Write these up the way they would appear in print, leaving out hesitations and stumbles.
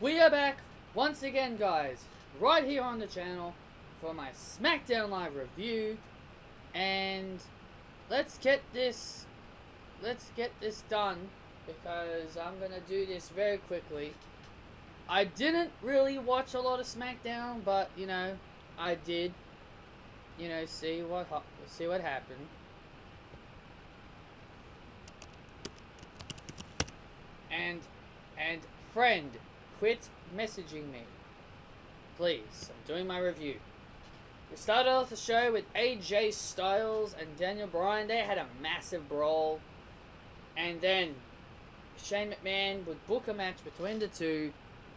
We are back once again, guys, right here on the channel for my Smackdown Live review, and let's get this done because I'm gonna do this very quickly. I didn't really watch a lot of Smackdown, but I did, see what happened. And friend, quit messaging me, please. I'm doing my review. We started off the show with AJ Styles and Daniel Bryan. They had a massive brawl, and then Shane McMahon would book a match between the two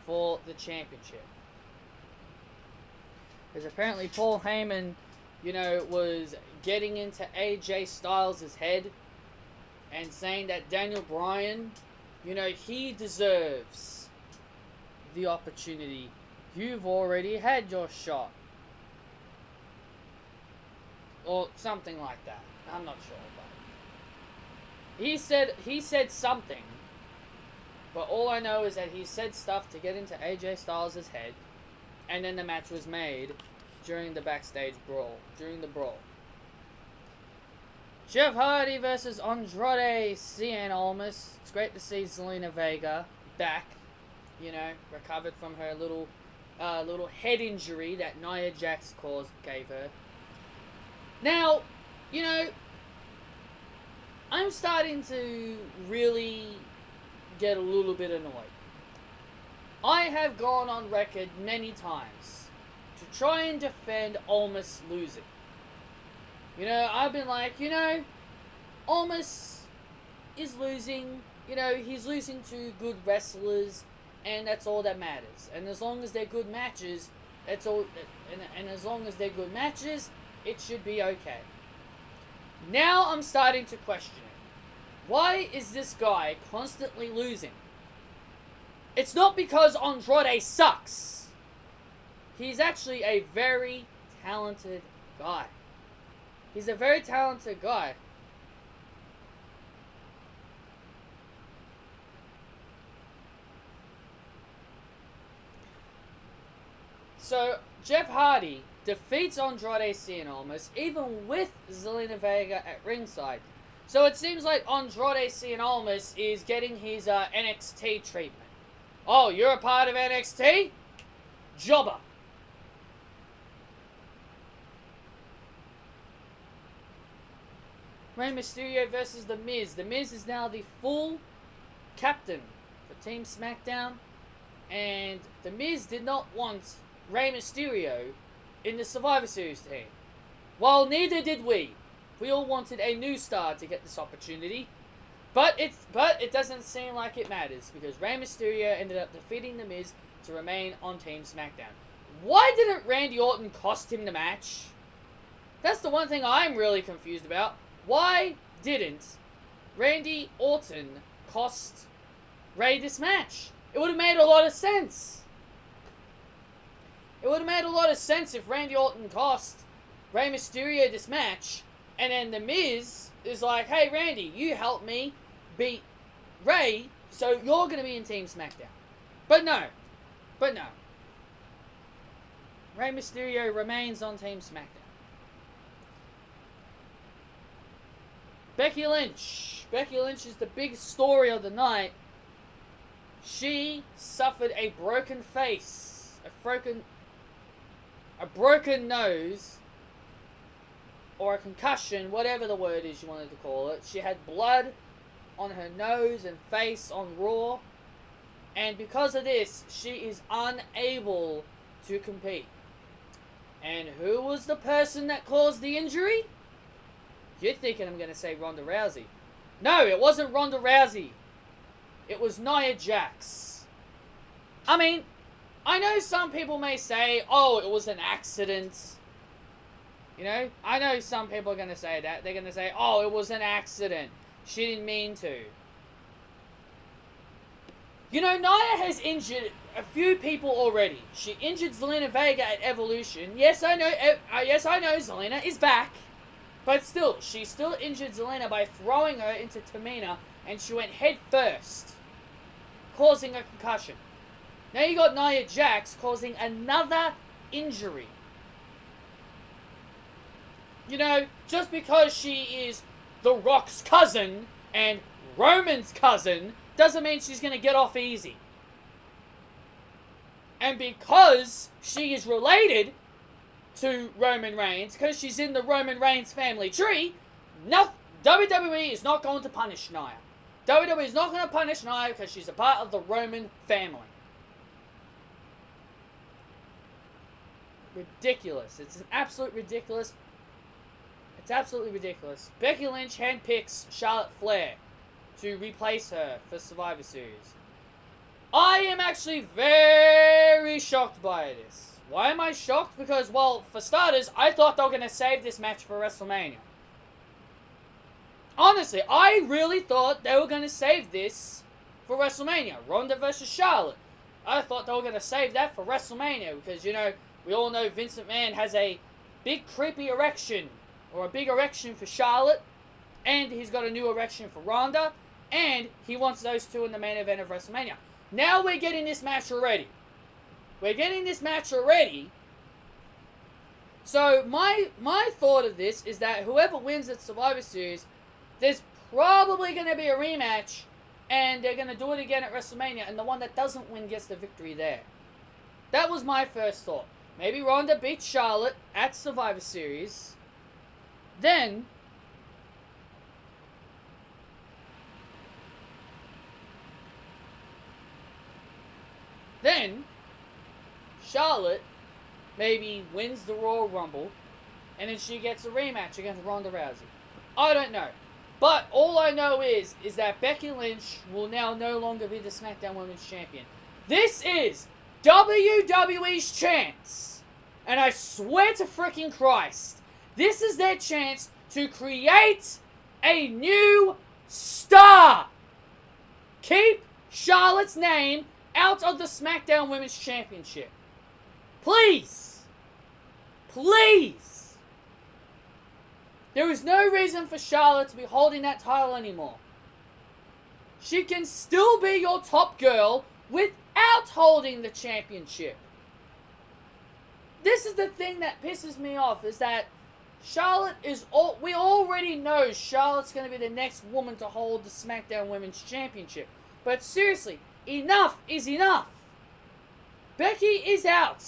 for the championship. Because apparently Paul Heyman, was getting into AJ Styles' head and saying that Daniel Bryan, he deserves the opportunity. You've already had your shot. Or something like that. I'm not sure. But he said something. But all I know is that he said stuff to get into AJ Styles' head. And then the match was made during the backstage brawl. During the brawl. Jeff Hardy versus Andrade Cien Almas. It's great to see Zelina Vega back. Recovered from her little head injury that Nia Jax gave her. Now, I'm starting to really get a little bit annoyed. I have gone on record many times to try and defend Almas losing. I've been like, Almas is losing. He's losing to good wrestlers, and that's all that matters. And as long as they're good matches, that's all. And as long as they're good matches, it should be okay. Now I'm starting to question it. Why is this guy constantly losing? It's not because Andrade sucks. He's actually a very talented guy. He's a very talented guy. So, Jeff Hardy defeats Andrade Cien Almas, even with Zelina Vega at ringside. So it seems like Andrade Cien Almas is getting his NXT treatment. Oh, you're a part of NXT? Jobber. Rey Mysterio versus The Miz. The Miz is now the full captain for Team Smackdown. And The Miz did not want Rey Mysterio in the Survivor Series team. Well, neither did we. We all wanted a new star to get this opportunity. But it doesn't seem like it matters, because Rey Mysterio ended up defeating The Miz to remain on Team Smackdown. Why didn't Randy Orton cost him the match? That's the one thing I'm really confused about. Why didn't Randy Orton cost Rey this match? It would have made a lot of sense. It would have made a lot of sense if Randy Orton cost Rey Mysterio this match, and then The Miz is like, hey Randy, you helped me beat Rey, so you're going to be in Team Smackdown. But no. Rey Mysterio remains on Team Smackdown. Becky Lynch. Becky Lynch is the big story of the night. She suffered a broken face, a broken nose, or a concussion, whatever the word is you wanted to call it. She had blood on her nose and face on Raw, and because of this, she is unable to compete. And who was the person that caused the injury? You're thinking I'm going to say Ronda Rousey. No, it wasn't Ronda Rousey. It was Nia Jax. I mean, I know some people may say, oh, it was an accident. I know some people are going to say that. They're going to say, oh, it was an accident. She didn't mean to. Nia has injured a few people already. She injured Zelina Vega at Evolution. Yes, I know Zelina is back. But still, she still injured Zelina by throwing her into Tamina, and she went head first, causing a concussion. Now you got Nia Jax causing another injury. You know, just because she is The Rock's cousin and Roman's cousin doesn't mean she's going to get off easy. And because she is related to Roman Reigns, because she's in the Roman Reigns family tree, WWE is not going to punish Nia. WWE is not going to punish Nia because she's a part of the Roman family. Ridiculous. It's an absolute ridiculous. It's absolutely ridiculous. Becky Lynch handpicks Charlotte Flair to replace her for Survivor Series. I am actually very shocked by this. Why am I shocked? Because, well, for starters, I thought they were going to save this match for WrestleMania. Honestly, I really thought they were going to save this for WrestleMania. Ronda versus Charlotte. I thought they were going to save that for WrestleMania because, you know, we all know Vince McMahon has a big creepy erection, or a big erection for Charlotte, and he's got a new erection for Ronda, and he wants those two in the main event of WrestleMania. Now we're getting this match already. We're getting this match already. So my thought of this is that whoever wins at Survivor Series, there's probably going to be a rematch, and they're going to do it again at WrestleMania, and the one that doesn't win gets the victory there. That was my first thought. Maybe Ronda beats Charlotte at Survivor Series. Then Charlotte maybe wins the Royal Rumble, and then she gets a rematch against Ronda Rousey. I don't know. But all I know is that Becky Lynch will now no longer be the SmackDown Women's Champion. This is WWE's chance. And I swear to freaking Christ, this is their chance to create a new star. Keep Charlotte's name out of the SmackDown Women's Championship. Please. Please. There is no reason for Charlotte to be holding that title anymore. She can still be your top girl without holding the championship. This is the thing that pisses me off, is that Charlotte is we already know Charlotte's going to be the next woman to hold the SmackDown Women's Championship. But seriously, enough is enough. Becky is out.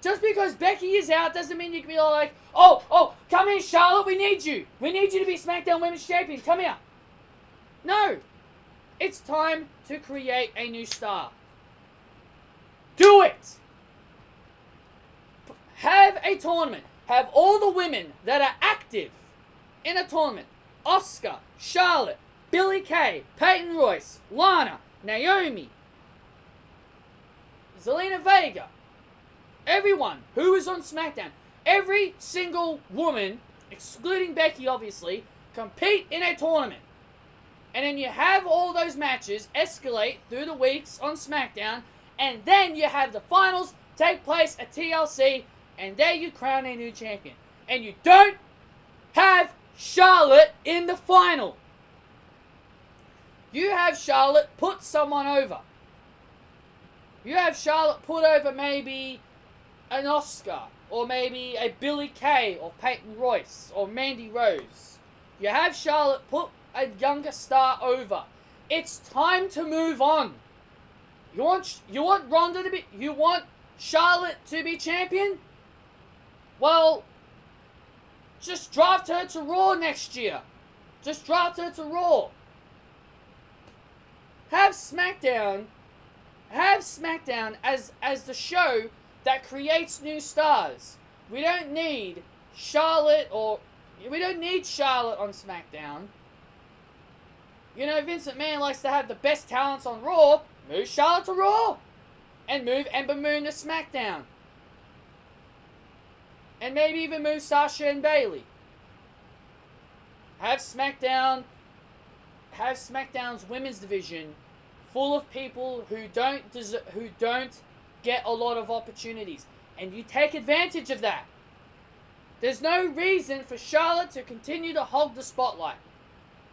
Just because Becky is out doesn't mean you can be all like, oh, come here, Charlotte, we need you. We need you to be SmackDown Women's Champion. Come here. No. It's time to create a new star. Do it. Have a tournament. Have all the women that are active in a tournament. Asuka, Charlotte, Billie Kay, Peyton Royce, Lana, Naomi, Zelina Vega. Everyone who is on SmackDown. Every single woman, excluding Becky obviously, compete in a tournament. And then you have all those matches escalate through the weeks on SmackDown. And then you have the finals take place at TLC. And there you crown a new champion. And you don't have Charlotte in the final. You have Charlotte put someone over. You have Charlotte put over maybe an Asuka, or maybe a Billie Kay, or Peyton Royce, or Mandy Rose. You have Charlotte put a younger star over. It's time to move on. You want Ronda to be, you want Charlotte to be champion? Well, just draft her to Raw next year. Just draft her to Raw. Have SmackDown as the show that creates new stars. We don't need Charlotte on SmackDown. You know, Vince McMahon likes to have the best talents on Raw. Move Charlotte to Raw. And move Ember Moon to SmackDown. And maybe even move Sasha and Bayley. Have SmackDown's women's division full of people who don't get a lot of opportunities. And you take advantage of that. There's no reason for Charlotte to continue to hog the spotlight.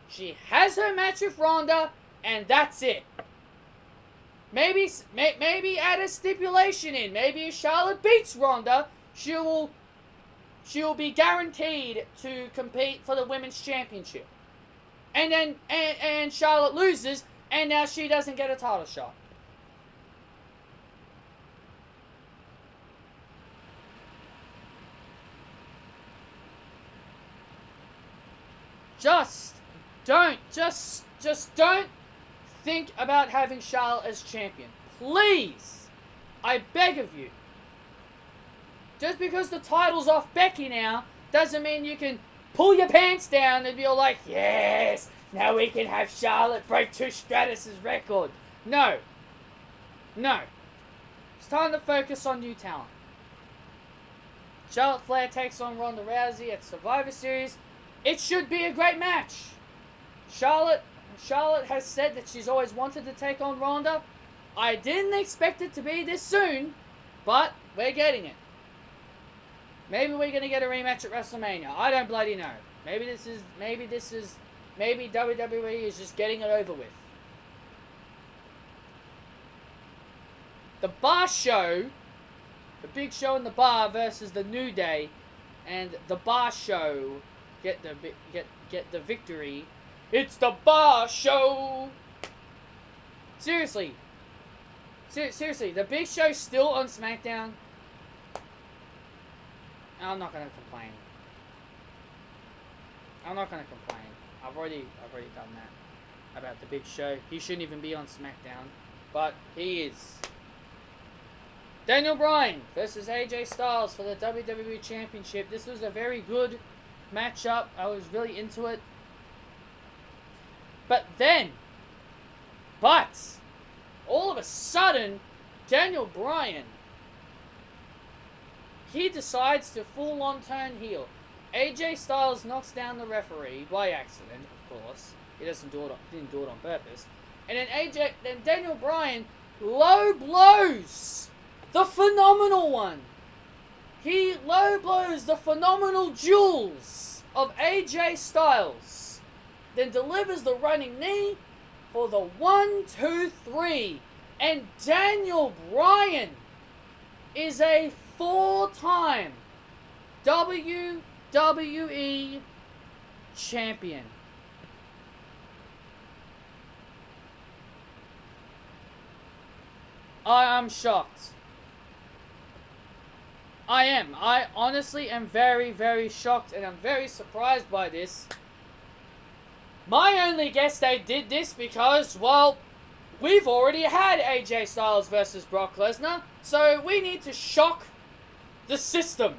She has her match with Ronda, and that's it. maybe add a stipulation in. Maybe if Charlotte beats Ronda, she will be guaranteed to compete for the women's championship. And then and Charlotte loses, and now she doesn't get a title shot. Just don't think about having Charlotte as champion. Please. I beg of you. Just because the title's off Becky now, doesn't mean you can pull your pants down and be all like, yes, now we can have Charlotte break Trish Stratus's record. No. No. It's time to focus on new talent. Charlotte Flair takes on Ronda Rousey at Survivor Series. It should be a great match. Charlotte has said that she's always wanted to take on Ronda. I didn't expect it to be this soon, but we're getting it. Maybe we're gonna get a rematch at WrestleMania. I don't bloody know. Maybe WWE is just getting it over with. The Bar Show, the Big Show in the Bar versus the New Day, and the Bar Show get the victory. It's the Bar Show. Seriously, the Big Show's still on SmackDown. I'm not gonna complain. I've already done that about the Big Show. He shouldn't even be on SmackDown, but he is. Daniel Bryan versus AJ Styles for the WWE Championship. This was a very good matchup. I was really into it. But all of a sudden, Daniel Bryan, he decides to full-on turn heel. AJ Styles knocks down the referee by accident, of course. He didn't do it on purpose. And then Daniel Bryan low blows the phenomenal one. He low blows the phenomenal jewels of AJ Styles. Then delivers the running knee for the 1, 2, 3. And Daniel Bryan is a 4-time WWE champion. I am shocked. I honestly am very, very shocked, and I'm very surprised by this. My only guess they did this because, well, we've already had AJ Styles versus Brock Lesnar, so we need to shock the system.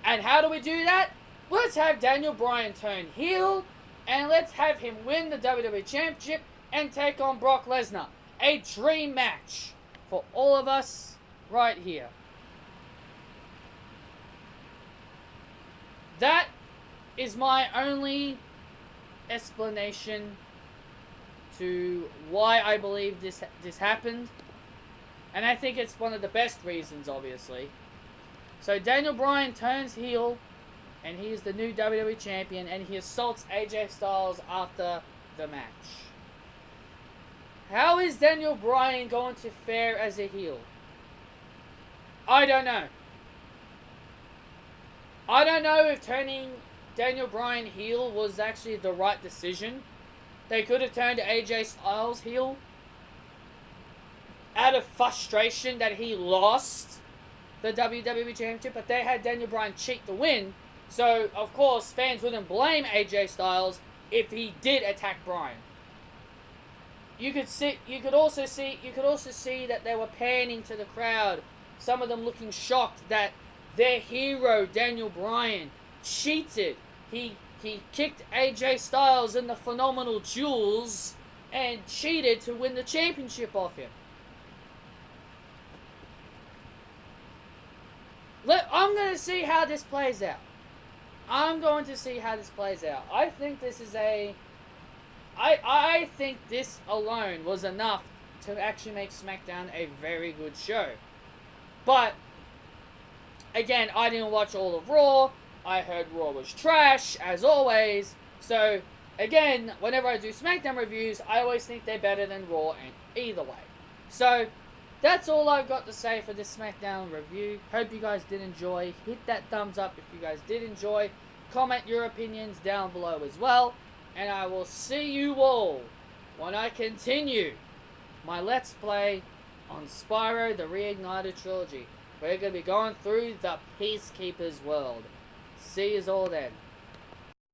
And how do we do that? Let's have Daniel Bryan turn heel, and let's have him win the WWE Championship and take on Brock Lesnar. A dream match for all of us right here. That is my only explanation to why I believe this happened. And I think it's one of the best reasons, obviously. So Daniel Bryan turns heel, and he is the new WWE Champion, and he assaults AJ Styles after the match. How is Daniel Bryan going to fare as a heel? I don't know. I don't know if turning Daniel Bryan heel was actually the right decision. They could have turned AJ Styles heel out of frustration that he lost the WWE Championship, but they had Daniel Bryan cheat the win. So, of course, fans wouldn't blame AJ Styles if he did attack Bryan. You could also see that they were panning to the crowd, some of them looking shocked that their hero Daniel Bryan cheated. He kicked AJ Styles in the phenomenal jewels and cheated to win the championship off him. I'm going to see how this plays out. I think this is I think this alone was enough to actually make SmackDown a very good show. But, again, I didn't watch all of Raw. I heard Raw was trash, as always. So, again, whenever I do SmackDown reviews, I always think they're better than Raw, and either way. So, that's all I've got to say for this SmackDown review. Hope you guys did enjoy. Hit that thumbs up if you guys did enjoy. Comment your opinions down below as well. And I will see you all when I continue my Let's Play on Spyro the Reignited Trilogy. We're going to be going through the Peacekeeper's world. See you all then.